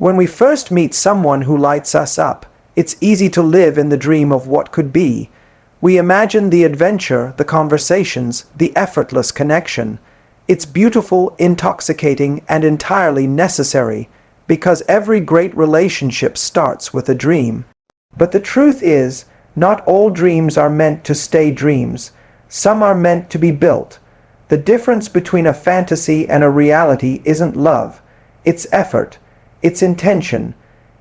When we first meet someone who lights us up, it's easy to live in the dream of what could be. We imagine the adventure, the conversations, the effortless connection. It's beautiful, intoxicating, and entirely necessary, because every great relationship starts with a dream. But the truth is, not all dreams are meant to stay dreams. Some are meant to be built. The difference between a fantasy and a reality isn't love. It's effort. It's intention.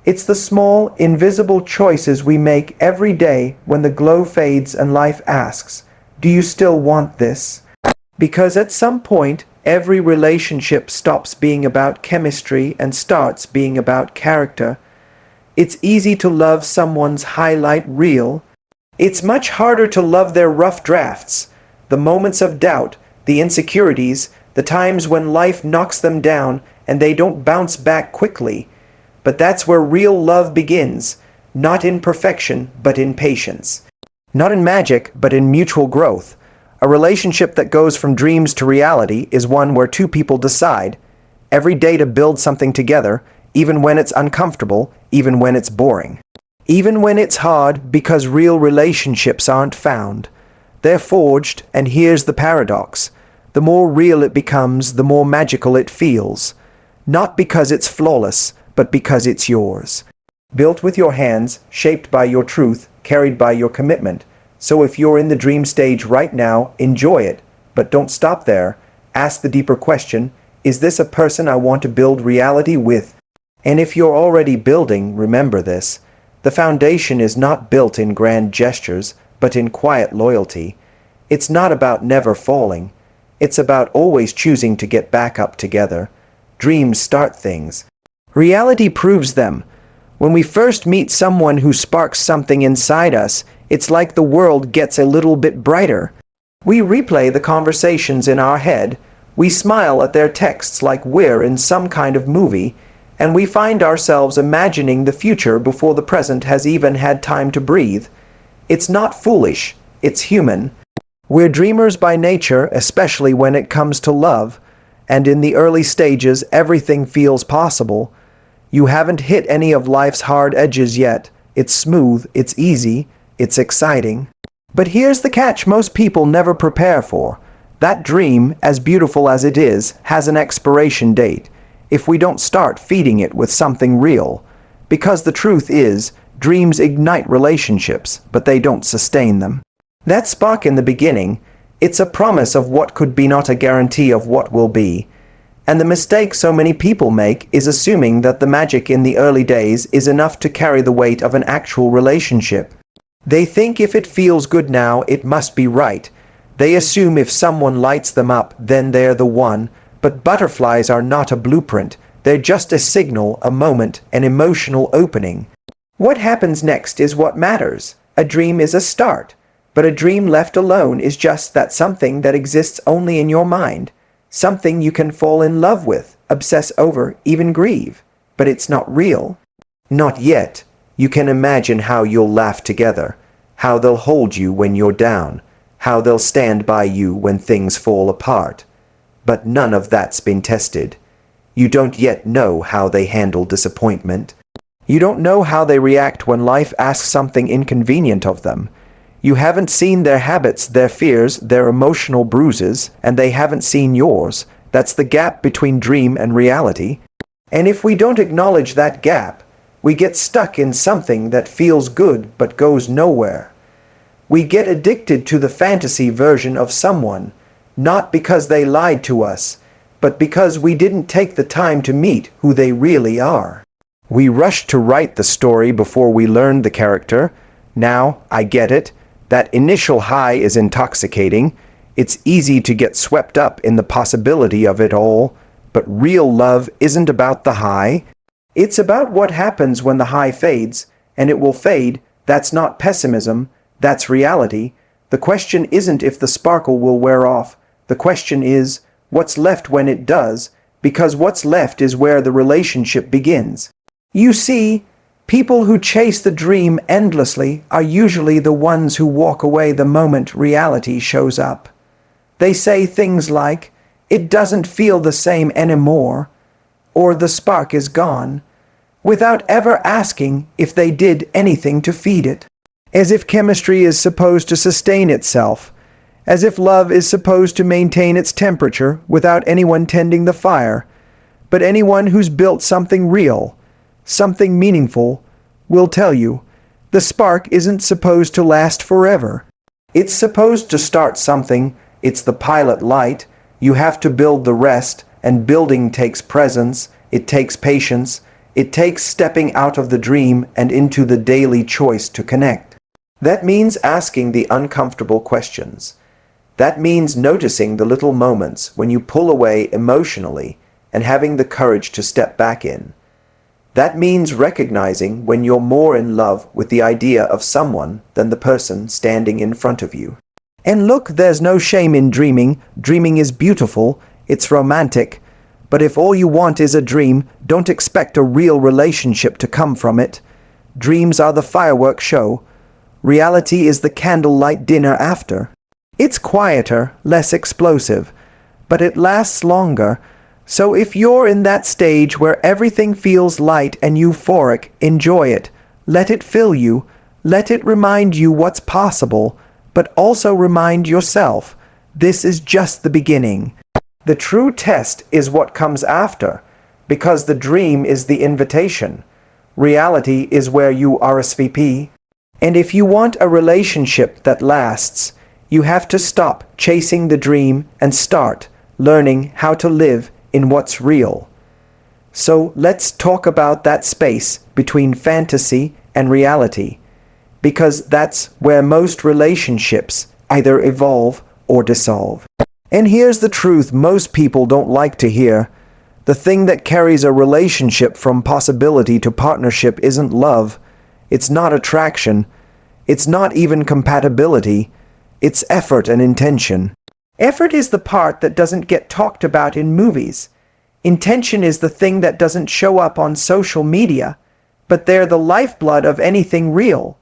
It's the small, invisible choices we make every day when the glow fades and life asks, "Do you still want this?" Because at some point, every relationship stops being about chemistry and starts being about character. It's easy to love someone's highlight reel. It's much harder to love their rough drafts, the moments of doubt, the insecurities, the times when life knocks them down and they don't bounce back quickly. But that's where real love begins, not in perfection, but in patience. Not in magic, but in mutual growth. A relationship that goes from dreams to reality is one where two people decide every day to build something together, even when it's uncomfortable, even when it's boring. Even when it's hard, because real relationships aren't found. They're forged, and here's the paradox. The more real it becomes, the more magical it feels. Not because it's flawless, but because it's yours. Built with your hands, shaped by your truth, carried by your commitment. So if you're in the dream stage right now, enjoy it. But don't stop there. Ask the deeper question, is this a person I want to build reality with? And if you're already building, remember this. The foundation is not built in grand gestures, but in quiet loyalty. It's not about never falling. It's about always choosing to get back up together. Dreams start things. Reality proves them. When we first meet someone who sparks something inside us, it's like the world gets a little bit brighter. We replay the conversations in our head, we smile at their texts like we're in some kind of movie, and we find ourselves imagining the future before the present has even had time to breathe. It's not foolish, it's human. We're dreamers by nature, especially when it comes to love, and in the early stages everything feels possible. You haven't hit any of life's hard edges yet. It's smooth, it's easy, it's exciting. But here's the catch most people never prepare for. That dream, as beautiful as it is, has an expiration date if we don't start feeding it with something real. Because the truth is, dreams ignite relationships, but they don't sustain them. That spark in the beginning, it's a promise of what could be, not a guarantee of what will be. And the mistake so many people make is assuming that the magic in the early days is enough to carry the weight of an actual relationship. They think if it feels good now, it must be right. They assume if someone lights them up, then they're the one. But butterflies are not a blueprint. They're just a signal, a moment, an emotional opening. What happens next is what matters. A dream is a start. But a dream left alone is just that, something that exists only in your mind. Something you can fall in love with, obsess over, even grieve. But it's not real. Not yet. You can imagine how you'll laugh together, how they'll hold you when you're down, how they'll stand by you when things fall apart. But none of that's been tested. You don't yet know how they handle disappointment. You don't know how they react when life asks something inconvenient of them. You haven't seen their habits, their fears, their emotional bruises, and they haven't seen yours. That's the gap between dream and reality. And if we don't acknowledge that gap, we get stuck in something that feels good but goes nowhere. We get addicted to the fantasy version of someone, not because they lied to us, but because we didn't take the time to meet who they really are. We rushed to write the story before we learned the character. Now, I get it. That initial high is intoxicating. It's easy to get swept up in the possibility of it all, but real love isn't about the high. It's about what happens when the high fades, and it will fade. That's not pessimism, that's reality. The question isn't if the sparkle will wear off. The question is, what's left when it does, because what's left is where the relationship begins. You see, people who chase the dream endlessly are usually the ones who walk away the moment reality shows up. They say things like, "It doesn't feel the same anymore," or "the spark is gone." without ever asking if they did anything to feed it. As if chemistry is supposed to sustain itself, as if love is supposed to maintain its temperature without anyone tending the fire. But anyone who's built something real, something meaningful, will tell you, the spark isn't supposed to last forever. It's supposed to start something. It's the pilot light. You have to build the rest, and building takes presence, it takes patience, it takes stepping out of the dream and into the daily choice to connect. That means asking the uncomfortable questions. That means noticing the little moments when you pull away emotionally and having the courage to step back in. That means recognizing when you're more in love with the idea of someone than the person standing in front of you. And look, there's no shame in dreaming. Dreaming is beautiful, it's romantic. But if all you want is a dream, don't expect a real relationship to come from it. Dreams are the fireworks show. Reality is the candlelight dinner after. It's quieter, less explosive, but it lasts longer. So if you're in that stage where everything feels light and euphoric, enjoy it. Let it fill you. Let it remind you what's possible, but also remind yourself, this is just the beginning. The true test is what comes after, because the dream is the invitation. Reality is where you RSVP. And if you want a relationship that lasts, you have to stop chasing the dream and start learning how to live in what's real. So let's talk about that space between fantasy and reality, because that's where most relationships either evolve or dissolve. And here's the truth most people don't like to hear. The thing that carries a relationship from possibility to partnership isn't love. It's not attraction. It's not even compatibility. It's effort and intention. Effort is the part that doesn't get talked about in movies. Intention is the thing that doesn't show up on social media, but they're the lifeblood of anything real.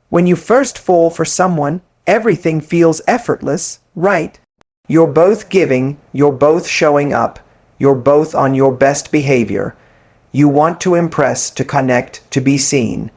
When you first fall for someone, everything feels effortless, right? You're both giving, you're both showing up, you're both on your best behavior. You want to impress, to connect, to be seen.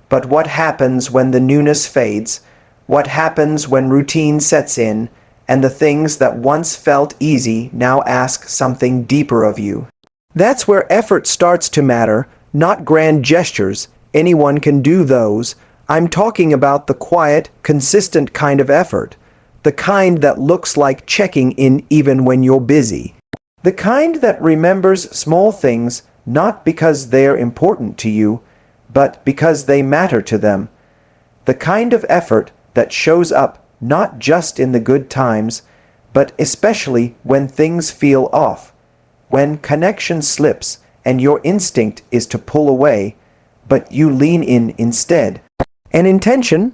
But what happens when the newness fades? What happens when routine sets in, and the things that once felt easy now ask something deeper of you? That's where effort starts to matter, not grand gestures. Anyone can do those. I'm talking about the quiet, consistent kind of effort. The kind that looks like checking in even when you're busy. The kind that remembers small things not because they're important to you, but because they matter to them. The kind of effort that shows up not just in the good times, but especially when things feel off, when connection slips and your instinct is to pull away, but you lean in instead. And intention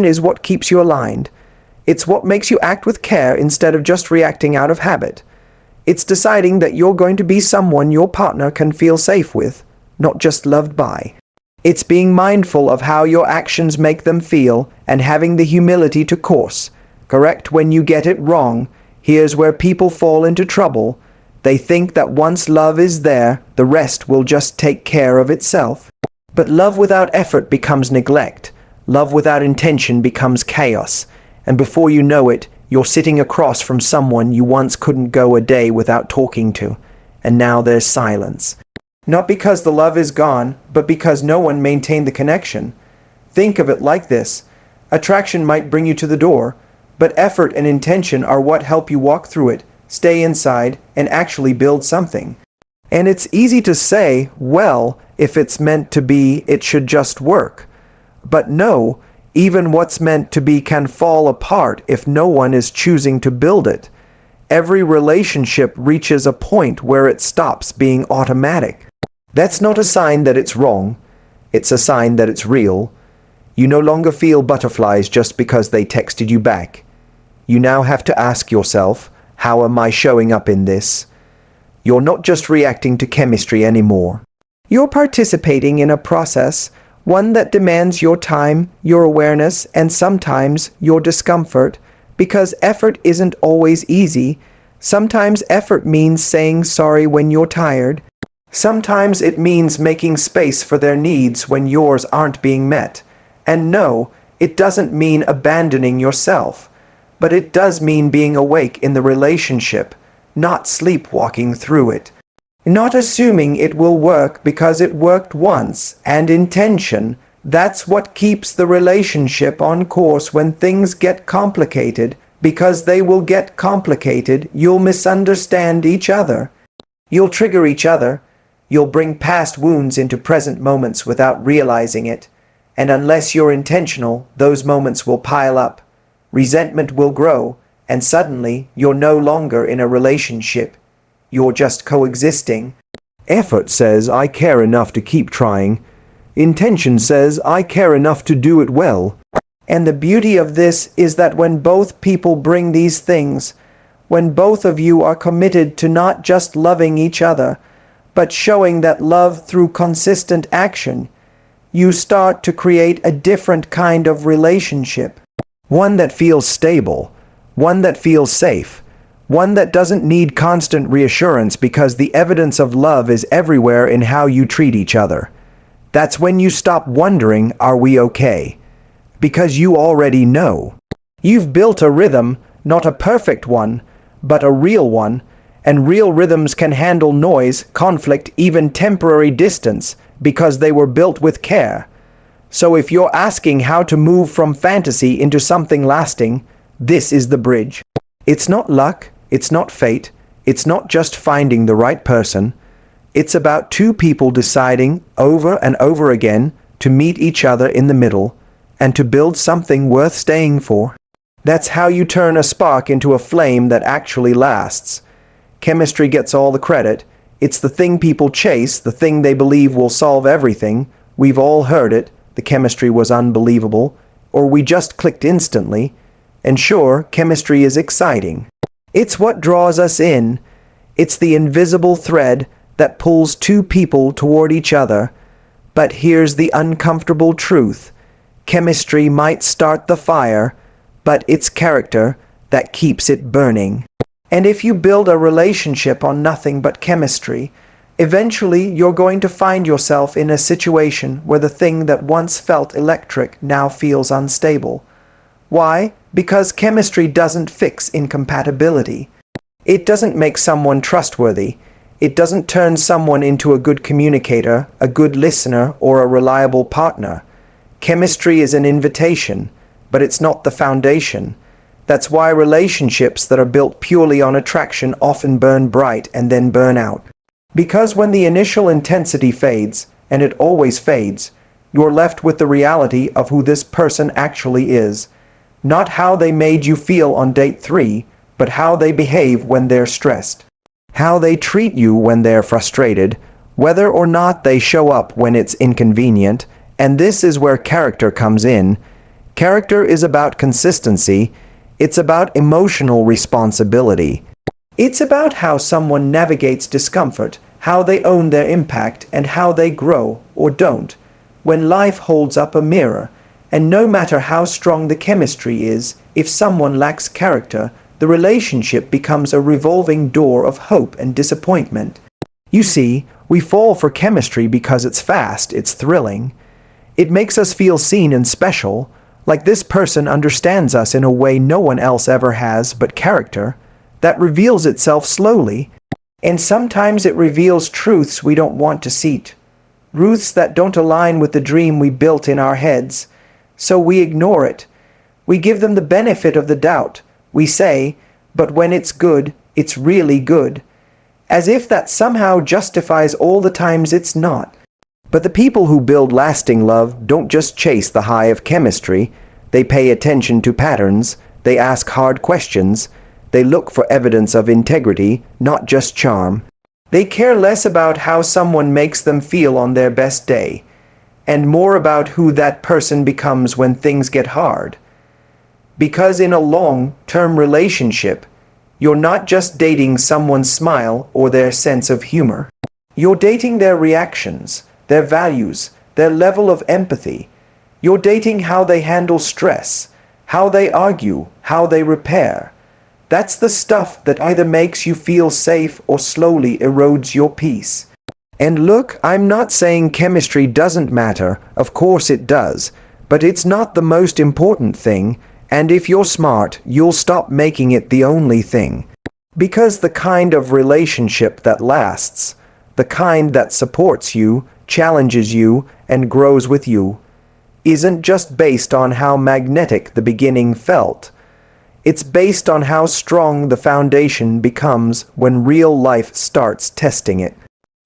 is what keeps you aligned. It's what makes you act with care instead of just reacting out of habit. It's deciding that you're going to be someone your partner can feel safe with, not just loved by. It's being mindful of how your actions make them feel and having the humility to correct when you get it wrong. Here's where people fall into trouble. They think that once love is there, the rest will just take care of itself. But love without effort becomes neglect. Love without intention becomes chaos. And before you know it, you're sitting across from someone you once couldn't go a day without talking to. And now there's silence. Not because the love is gone, but because no one maintained the connection. Think of it like this. Attraction might bring you to the door, but effort and intention are what help you walk through it, stay inside, and actually build something. And it's easy to say, well, if it's meant to be, it should just work. But no, even what's meant to be can fall apart if no one is choosing to build it. Every relationship reaches a point where it stops being automatic. That's not a sign that it's wrong. It's a sign that it's real. You no longer feel butterflies just because they texted you back. You now have to ask yourself, how am I showing up in this? You're not just reacting to chemistry anymore. You're participating in a process, one that demands your time, your awareness, and sometimes your discomfort, because effort isn't always easy. Sometimes effort means saying sorry when you're tired. Sometimes it means making space for their needs when yours aren't being met. And no, it doesn't mean abandoning yourself. But it does mean being awake in the relationship, not sleepwalking through it. Not assuming it will work because it worked once, and intention. That's what keeps the relationship on course when things get complicated, because they will get complicated. You'll misunderstand each other. You'll trigger each other. You'll bring past wounds into present moments without realizing it. And unless you're intentional, those moments will pile up. Resentment will grow, and suddenly you're no longer in a relationship. You're just coexisting. Effort says, I care enough to keep trying. Intention says, I care enough to do it well. And the beauty of this is that when both people bring these things, when both of you are committed to not just loving each other, but showing that love through consistent action, you start to create a different kind of relationship. One that feels stable, one that feels safe, one that doesn't need constant reassurance because the evidence of love is everywhere in how you treat each other. That's when you stop wondering, are we okay? Because you already know. You've built a rhythm, not a perfect one, but a real one, and real rhythms can handle noise, conflict, even temporary distance, because they were built with care. So if you're asking how to move from fantasy into something lasting, this is the bridge. It's not luck, it's not fate, it's not just finding the right person. It's about two people deciding over and over again to meet each other in the middle and to build something worth staying for. That's how you turn a spark into a flame that actually lasts. Chemistry gets all the credit. It's the thing people chase, the thing they believe will solve everything. We've all heard it. The chemistry was unbelievable. Or we just clicked instantly. And sure, chemistry is exciting. It's what draws us in. It's the invisible thread that pulls two people toward each other. But here's the uncomfortable truth. Chemistry might start the fire, but it's character that keeps it burning. And if you build a relationship on nothing but chemistry, eventually you're going to find yourself in a situation where the thing that once felt electric now feels unstable. Why? Because chemistry doesn't fix incompatibility. It doesn't make someone trustworthy. It doesn't turn someone into a good communicator, a good listener, or a reliable partner. Chemistry is an invitation, but it's not the foundation. That's why relationships that are built purely on attraction often burn bright and then burn out. Because when the initial intensity fades, and it always fades, you're left with the reality of who this person actually is. Not how they made you feel on date 3, but how they behave when they're stressed. How they treat you when they're frustrated, whether or not they show up when it's inconvenient. And this is where character comes in. Character is about consistency. It's about emotional responsibility. It's about how someone navigates discomfort, how they own their impact, and how they grow, or don't, when life holds up a mirror. And no matter how strong the chemistry is, if someone lacks character, the relationship becomes a revolving door of hope and disappointment. You see, we fall for chemistry because it's fast, it's thrilling. It makes us feel seen and special, like this person understands us in a way no one else ever has, but character that reveals itself slowly. And sometimes it reveals truths we don't want to see, truths that don't align with the dream we built in our heads. So we ignore it. We give them the benefit of the doubt. We say, but when it's good, it's really good. As if that somehow justifies all the times it's not. But the people who build lasting love don't just chase the high of chemistry. They pay attention to patterns. They ask hard questions. They look for evidence of integrity, not just charm. They care less about how someone makes them feel on their best day, and more about who that person becomes when things get hard. Because in a long-term relationship, you're not just dating someone's smile or their sense of humor. You're dating their reactions, their values, their level of empathy. You're dating how they handle stress, how they argue, how they repair. That's the stuff that either makes you feel safe or slowly erodes your peace. And look, I'm not saying chemistry doesn't matter, of course it does, but it's not the most important thing, and if you're smart, you'll stop making it the only thing. Because the kind of relationship that lasts, the kind that supports you, challenges you, and grows with you, isn't just based on how magnetic the beginning felt. It's based on how strong the foundation becomes when real life starts testing it.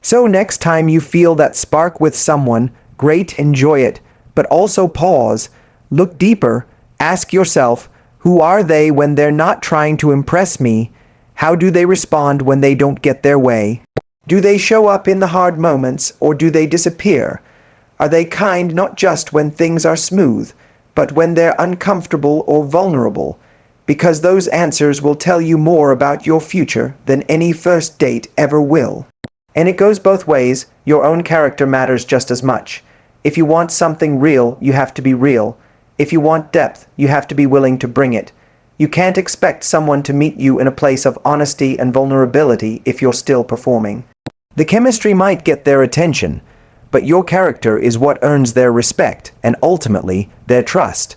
So next time you feel that spark with someone, great, enjoy it, but also pause, look deeper, ask yourself, who are they when they're not trying to impress me? How do they respond when they don't get their way? Do they show up in the hard moments, or do they disappear? Are they kind not just when things are smooth, but when they're uncomfortable or vulnerable? Because those answers will tell you more about your future than any first date ever will. And it goes both ways. Your own character matters just as much. If you want something real, you have to be real. If you want depth, you have to be willing to bring it. You can't expect someone to meet you in a place of honesty and vulnerability if you're still performing. The chemistry might get their attention, but your character is what earns their respect and ultimately their trust.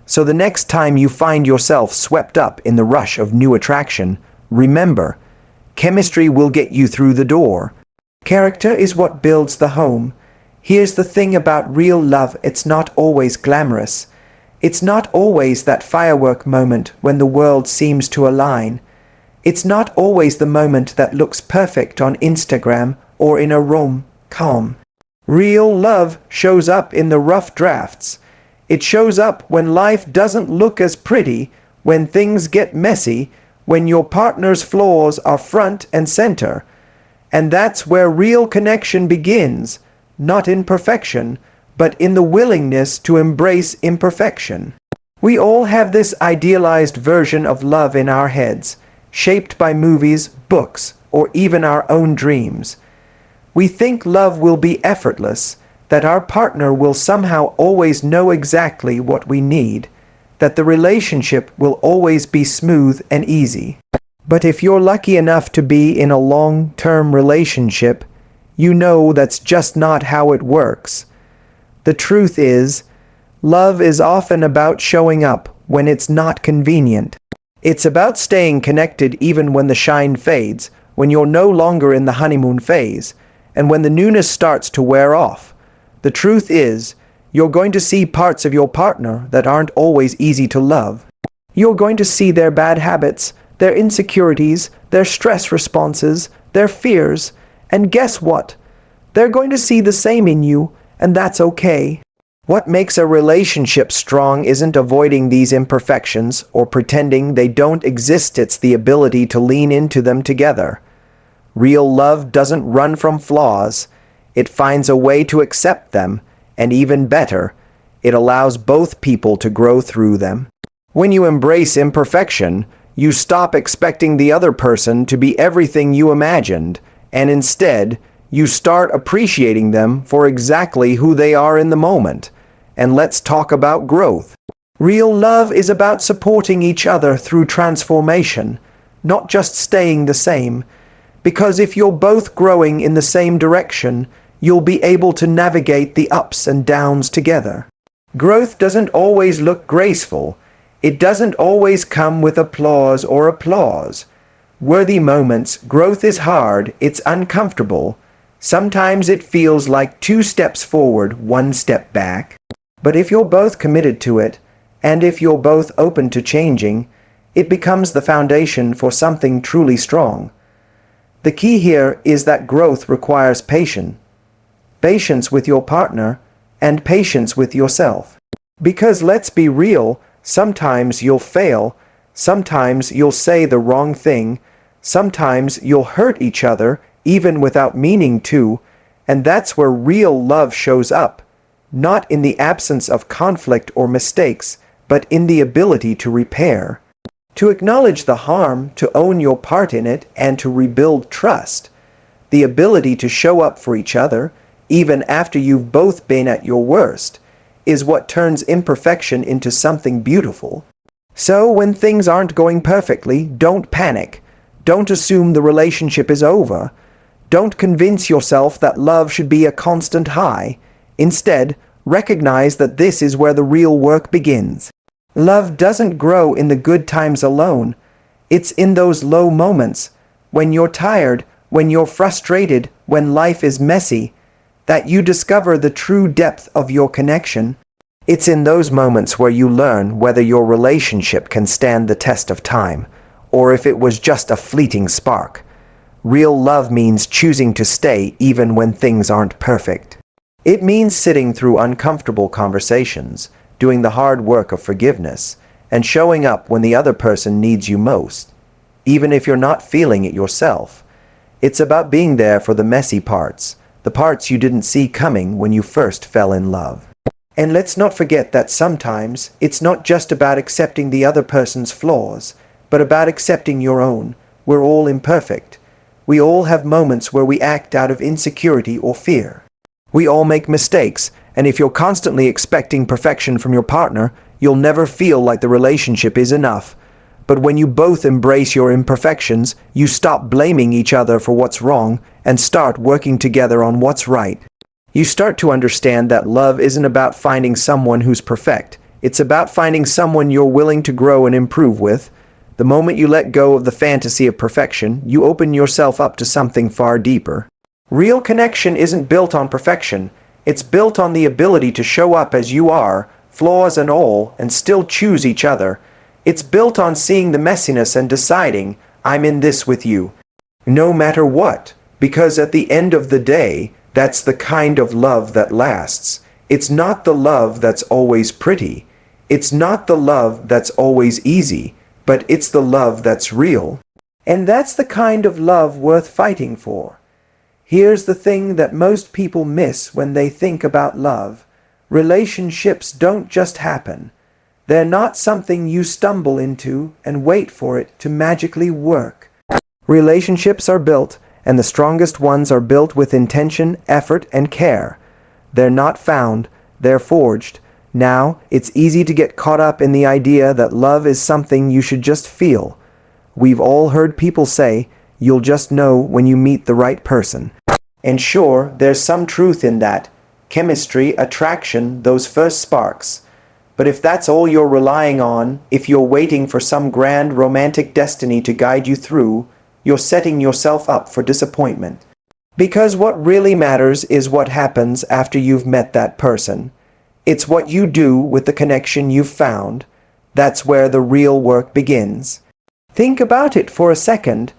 So the next time you find yourself swept up in the rush of new attraction, remember, chemistry will get you through the door. Character is what builds the home. Here's the thing about real love, it's not always glamorous. It's not always that firework moment when the world seems to align. It's not always the moment that looks perfect on Instagram or in a rom-com. Real love shows up in the rough drafts. It shows up when life doesn't look as pretty, when things get messy, when your partner's flaws are front and center. And that's where real connection begins, not in perfection, but in the willingness to embrace imperfection. We all have this idealized version of love in our heads, shaped by movies, books, or even our own dreams. We think love will be effortless, that our partner will somehow always know exactly what we need, that the relationship will always be smooth and easy. But if you're lucky enough to be in a long-term relationship, you know that's just not how it works. The truth is, love is often about showing up when it's not convenient. It's about staying connected even when the shine fades, when you're no longer in the honeymoon phase, and when the newness starts to wear off. The truth is, you're going to see parts of your partner that aren't always easy to love. You're going to see their bad habits, their insecurities, their stress responses, their fears, and guess what? They're going to see the same in you, and that's okay. What makes a relationship strong isn't avoiding these imperfections or pretending they don't exist, it's the ability to lean into them together. Real love doesn't run from flaws. It finds a way to accept them, and even better, it allows both people to grow through them. When you embrace imperfection, you stop expecting the other person to be everything you imagined, and instead, you start appreciating them for exactly who they are in the moment. And let's talk about growth. Real love is about supporting each other through transformation, not just staying the same. Because if you're both growing in the same direction, you'll be able to navigate the ups and downs together. Growth doesn't always look graceful. It doesn't always come with applause. Worthy moments, growth is hard, it's uncomfortable. Sometimes it feels like 2 steps forward, 1 step back. But if you're both committed to it, and if you're both open to changing, it becomes the foundation for something truly strong. The key here is that growth requires patience. Patience with your partner, and patience with yourself. Because let's be real, sometimes you'll fail, sometimes you'll say the wrong thing, sometimes you'll hurt each other even without meaning to, and that's where real love shows up, not in the absence of conflict or mistakes, but in the ability to repair. To acknowledge the harm, to own your part in it, and to rebuild trust. The ability to show up for each other, even after you've both been at your worst, is what turns imperfection into something beautiful. So when things aren't going perfectly, don't panic. Don't assume the relationship is over. Don't convince yourself that love should be a constant high. Instead, recognize that this is where the real work begins. Love doesn't grow in the good times alone. It's in those low moments, when you're tired, when you're frustrated, when life is messy, that you discover the true depth of your connection. It's in those moments where you learn whether your relationship can stand the test of time, or if it was just a fleeting spark. Real love means choosing to stay even when things aren't perfect. It means sitting through uncomfortable conversations, doing the hard work of forgiveness, and showing up when the other person needs you most, even if you're not feeling it yourself. It's about being there for the messy parts, the parts you didn't see coming when you first fell in love. And let's not forget that sometimes it's not just about accepting the other person's flaws, but about accepting your own. We're all imperfect. We all have moments where we act out of insecurity or fear. We all make mistakes, and if you're constantly expecting perfection from your partner, you'll never feel like the relationship is enough. But when you both embrace your imperfections, you stop blaming each other for what's wrong and start working together on what's right. You start to understand that love isn't about finding someone who's perfect. It's about finding someone you're willing to grow and improve with. The moment you let go of the fantasy of perfection, you open yourself up to something far deeper. Real connection isn't built on perfection. It's built on the ability to show up as you are, flaws and all, and still choose each other. It's built on seeing the messiness and deciding, I'm in this with you, no matter what, because at the end of the day, that's the kind of love that lasts. It's not the love that's always pretty. It's not the love that's always easy, but it's the love that's real. And that's the kind of love worth fighting for. Here's the thing that most people miss when they think about love. Relationships don't just happen. They're not something you stumble into and wait for it to magically work. Relationships are built, and the strongest ones are built with intention, effort, and care. They're not found, they're forged. Now, it's easy to get caught up in the idea that love is something you should just feel. We've all heard people say, you'll just know when you meet the right person. And sure, there's some truth in that. Chemistry, attraction, those first sparks. But if that's all you're relying on, if you're waiting for some grand romantic destiny to guide you through, you're setting yourself up for disappointment. Because what really matters is what happens after you've met that person. It's what you do with the connection you've found. That's where the real work begins. Think about it for a second.